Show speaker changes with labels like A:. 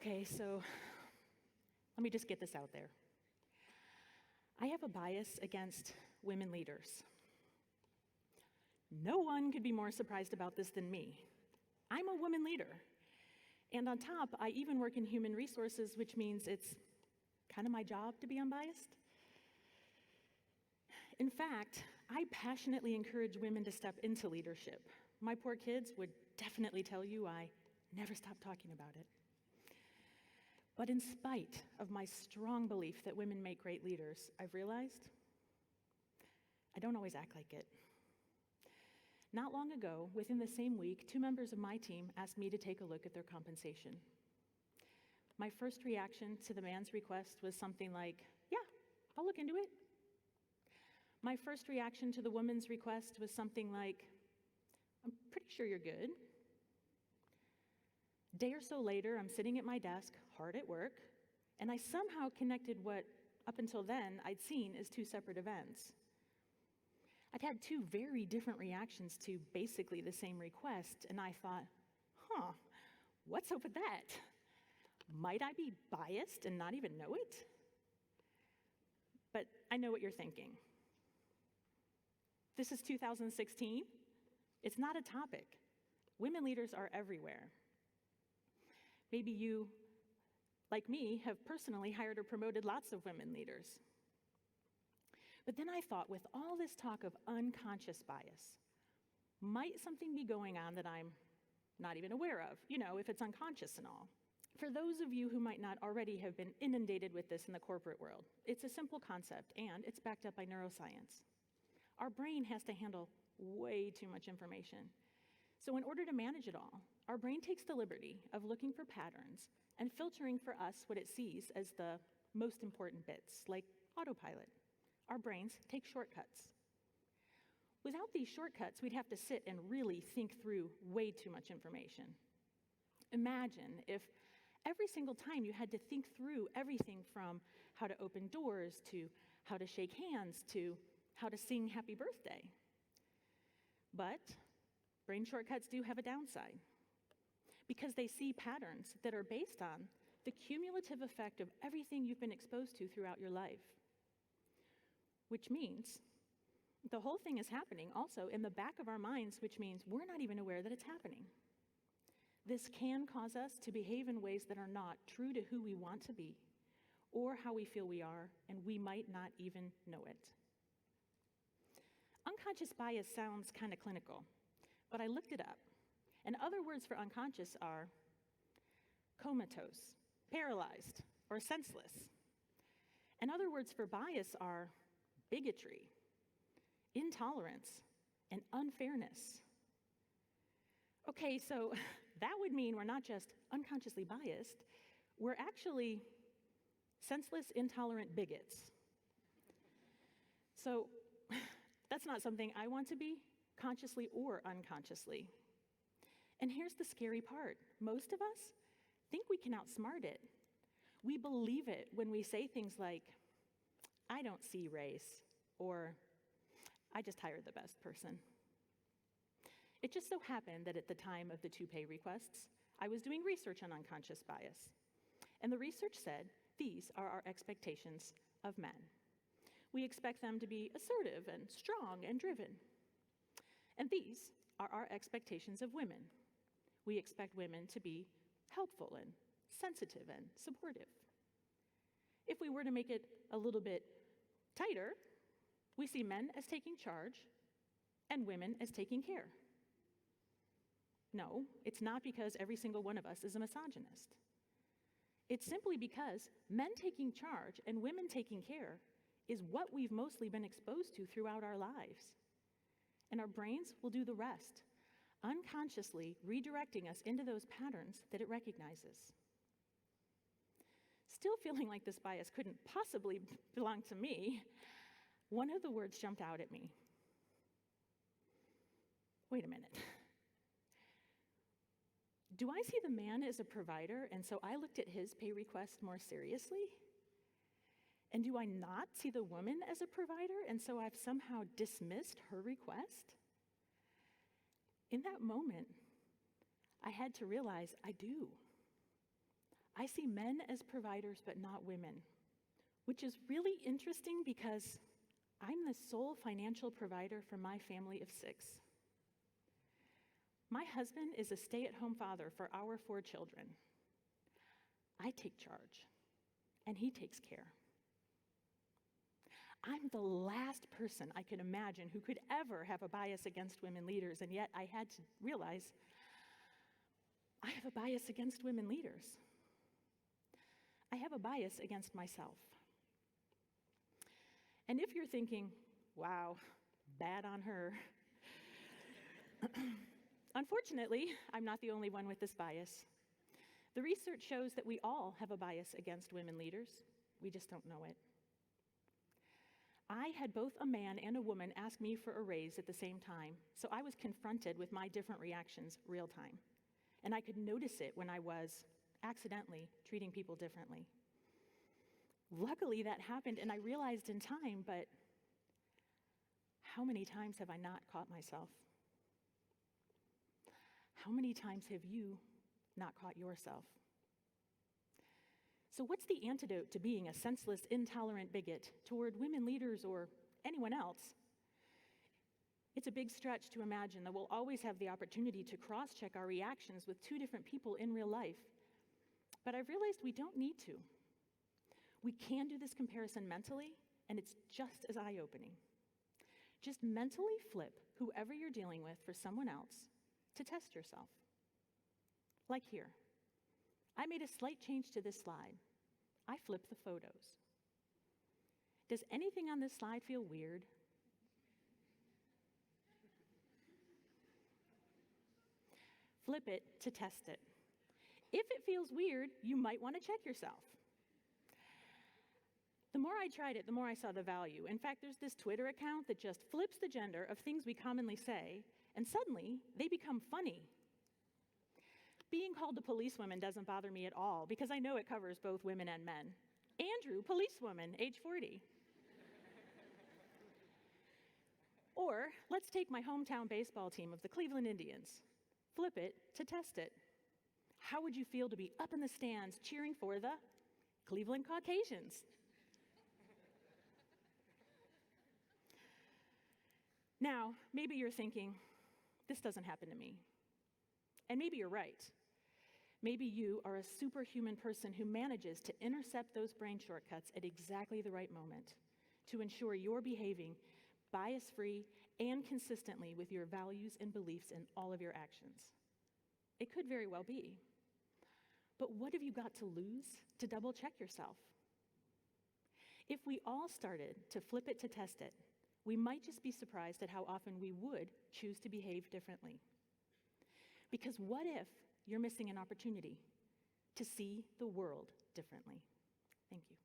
A: Okay, so let me just get this out there. I have a bias against women leaders. No one could be more surprised about this than me. I'm a woman leader. And on top, I even work in human resources, which means it's kind of my job to be unbiased. In fact, I passionately encourage women to step into leadership. My poor kids would definitely tell you I never stop talking about it. But in spite of my strong belief that women make great leaders, I've realized I don't always act like it. Not long ago, within the same week, 2 members of my team asked me to take a look at their compensation. My first reaction to the man's request was something like, yeah, I'll look into it. My first reaction to the woman's request was something like, I'm pretty sure you're good. A day or so later, I'm sitting at my desk, hard at work, and I somehow connected what, up until then, I'd seen as 2 separate events. I'd had 2 very different reactions to basically the same request, and I thought, what's up with that? Might I be biased and not even know it? But I know what you're thinking. This is 2016. It's not a topic. Women leaders are everywhere. Maybe you, like me, have personally hired or promoted lots of women leaders. But then I thought, with all this talk of unconscious bias, might something be going on that I'm not even aware of, if it's unconscious and all? For those of you who might not already have been inundated with this in the corporate world, it's a simple concept, and it's backed up by neuroscience. Our brain has to handle way too much information. So in order to manage it all, our brain takes the liberty of looking for patterns and filtering for us what it sees as the most important bits, like autopilot. Our brains take shortcuts. Without these shortcuts, we'd have to sit and really think through way too much information. Imagine if every single time you had to think through everything from how to open doors to how to shake hands to how to sing happy birthday. But brain shortcuts do have a downside because they see patterns that are based on the cumulative effect of everything you've been exposed to throughout your life. Which means the whole thing is happening also in the back of our minds, which means we're not even aware that it's happening. This can cause us to behave in ways that are not true to who we want to be or how we feel we are, and we might not even know it. Unconscious bias sounds kind of clinical, but I looked it up, and other words for unconscious are comatose, paralyzed, or senseless. And other words for bias are bigotry, intolerance, and unfairness. Okay, so that would mean we're not just unconsciously biased, we're actually senseless, intolerant bigots. So that's not something I want to be, consciously or unconsciously. And here's the scary part. Most of us think we can outsmart it. We believe it when we say things like, I don't see race, or I just hired the best person. It just so happened that at the time of the 2 pay requests, I was doing research on unconscious bias. And the research said, these are our expectations of men. We expect them to be assertive and strong and driven. And these are our expectations of women. We expect women to be helpful and sensitive and supportive. If we were to make it a little bit tighter, we see men as taking charge and women as taking care. No, it's not because every single one of us is a misogynist. It's simply because men taking charge and women taking care is what we've mostly been exposed to throughout our lives. And our brains will do the rest, unconsciously redirecting us into those patterns that it recognizes. Still feeling like this bias couldn't possibly belong to me, one of the words jumped out at me. Wait a minute. Do I see the man as a provider, and so I looked at his pay request more seriously? And do I not see the woman as a provider, and so I've somehow dismissed her request? In that moment, I had to realize I do. I see men as providers, but not women, which is really interesting because I'm the sole financial provider for my family of 6. My husband is a stay-at-home father for our 4 children. I take charge, and he takes care. I'm the last person I could imagine who could ever have a bias against women leaders, and yet I had to realize I have a bias against women leaders. I have a bias against myself. And if you're thinking, wow, bad on her, unfortunately, I'm not the only one with this bias. The research shows that we all have a bias against women leaders. We just don't know it. I had both a man and a woman ask me for a raise at the same time, so I was confronted with my different reactions real time. And I could notice it when I was accidentally treating people differently. Luckily, that happened, and I realized in time, but how many times have I not caught myself? How many times have you not caught yourself? So what's the antidote to being a senseless, intolerant bigot toward women leaders or anyone else? It's a big stretch to imagine that we'll always have the opportunity to cross-check our reactions with 2 different people in real life. But I've realized we don't need to. We can do this comparison mentally, and it's just as eye-opening. Just mentally flip whoever you're dealing with for someone else to test yourself. Like here. I made a slight change to this slide. I flipped the photos. Does anything on this slide feel weird? Flip it to test it. If it feels weird, you might want to check yourself. The more I tried it, the more I saw the value. In fact, there's this Twitter account that just flips the gender of things we commonly say, and suddenly they become funny. Being called a policewoman doesn't bother me at all because I know it covers both women and men. Andrew, policewoman, age 40. Or let's take my hometown baseball team of the Cleveland Indians. Flip it to test it. How would you feel to be up in the stands cheering for the Cleveland Caucasians? Now, maybe you're thinking, this doesn't happen to me. And maybe you're right. Maybe you are a superhuman person who manages to intercept those brain shortcuts at exactly the right moment to ensure you're behaving bias-free and consistently with your values and beliefs in all of your actions. It could very well be. But what have you got to lose to double-check yourself? If we all started to flip it to test it, we might just be surprised at how often we would choose to behave differently. Because what if you're missing an opportunity to see the world differently? Thank you.